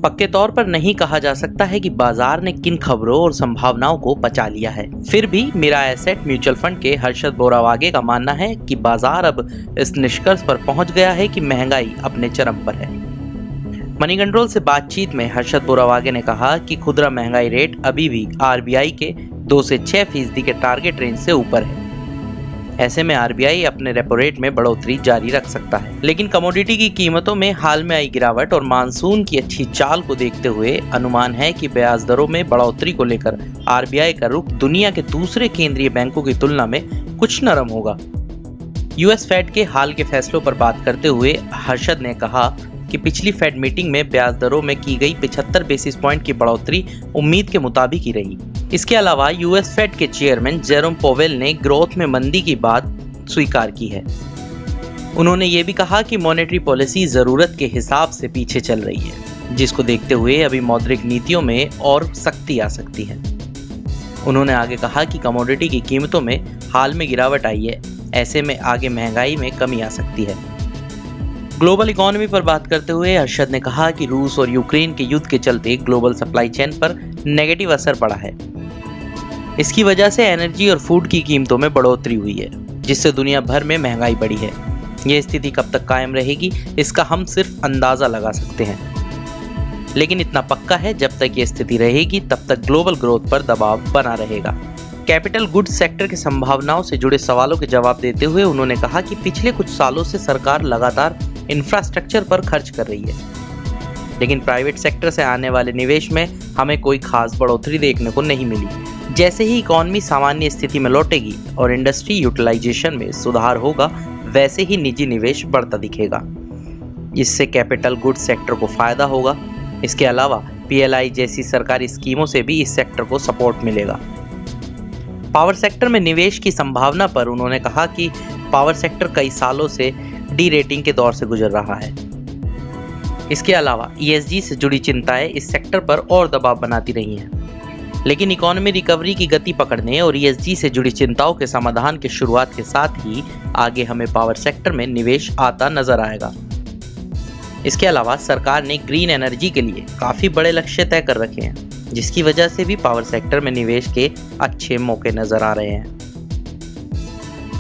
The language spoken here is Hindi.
पक्के तौर पर नहीं कहा जा सकता है कि बाजार ने किन खबरों और संभावनाओं को पचा लिया है। फिर भी मीरा एसेट म्यूचुअल फंड के हर्षद बोरावागे का मानना है कि बाजार अब इस निष्कर्ष पर पहुंच गया है कि महंगाई अपने चरम पर है। मनी कंट्रोल से बातचीत में हर्षद बोरावागे ने कहा कि खुदरा महंगाई रेट अभी भी आरबीआई के 2 से 6% के टारगेट रेंज से ऊपर है। ऐसे में आरबीआई अपने रेपो रेट में बढ़ोतरी जारी रख सकता है, लेकिन कमोडिटी की कीमतों में हाल में आई गिरावट और मानसून की अच्छी चाल को देखते हुए अनुमान है कि ब्याज दरों में बढ़ोतरी को लेकर आरबीआई का रुख दुनिया के दूसरे केंद्रीय बैंकों की तुलना में कुछ नरम होगा। यूएस फेड के हाल के फैसलों पर बात करते हुए हर्षद ने कहा कि पिछली फेड मीटिंग में ब्याज दरों में की गई 75 बेसिस पॉइंट की बढ़ोतरी उम्मीद के मुताबिक ही रही। इसके अलावा यूएस फेड के चेयरमैन जेरोम पोवेल ने ग्रोथ में मंदी की बात स्वीकार की है। उन्होंने ये भी कहा कि मॉनेटरी पॉलिसी जरूरत के हिसाब से पीछे चल रही है, जिसको देखते हुए अभी मौद्रिक नीतियों में और सख्ती आ सकती है। उन्होंने आगे कहा कि कमोडिटी की कीमतों में हाल में गिरावट आई है, ऐसे में आगे महंगाई में कमी आ सकती है। ग्लोबल इकोनॉमी पर बात करते हुए हर्षद ने कहा कि रूस और यूक्रेन के युद्ध के चलते ग्लोबल सप्लाई चेन पर नेगेटिव असर पड़ा है। इसकी वजह से एनर्जी और फूड की कीमतों में बढ़ोतरी हुई है, जिससे दुनिया भर में महंगाई बढ़ी है। यह स्थिति कब तक कायम रहेगी, इसका हम सिर्फ अंदाजा लगा सकते हैं, लेकिन इतना पक्का है जब तक ये स्थिति रहेगी तब तक ग्लोबल ग्रोथ पर दबाव बना रहेगा। कैपिटल गुड्स सेक्टर की संभावनाओं से जुड़े सवालों के जवाब देते हुए उन्होंने कहा कि पिछले कुछ सालों से सरकार लगातार इंफ्रास्ट्रक्चर पर खर्च कर रही है, लेकिन प्राइवेट सेक्टर से आने वाले निवेश में हमें कोई खास बढ़ोतरी देखने को नहीं मिली। जैसे ही इकोनॉमी सामान्य स्थिति में लौटेगी और इंडस्ट्री यूटिलाइजेशन में सुधार होगा, वैसे ही निजी निवेश बढ़ता दिखेगा। इससे कैपिटल गुड्स सेक्टर को फायदा होगा। इसके अलावा पीएलआई जैसी सरकारी स्कीमों से भी इस सेक्टर को सपोर्ट मिलेगा। पावर सेक्टर में निवेश की संभावना पर उन्होंने कहा कि पावर सेक्टर कई सालों से डी रेटिंग के दौर से गुजर रहा है। इसके अलावा ईएसजी से जुड़ी चिंताएं इस सेक्टर पर और दबाव बनाती रही हैं, लेकिन इकोनॉमी रिकवरी की गति पकड़ने और ईएसजी से जुड़ी चिंताओं के समाधान की शुरुआत के साथ ही आगे हमें पावर सेक्टर में निवेश आता नजर आएगा। इसके अलावा सरकार ने ग्रीन एनर्जी के लिए काफी बड़े लक्ष्य तय कर रखे हैं, जिसकी वजह से भी पावर सेक्टर में निवेश के अच्छे मौके नजर आ रहे हैं।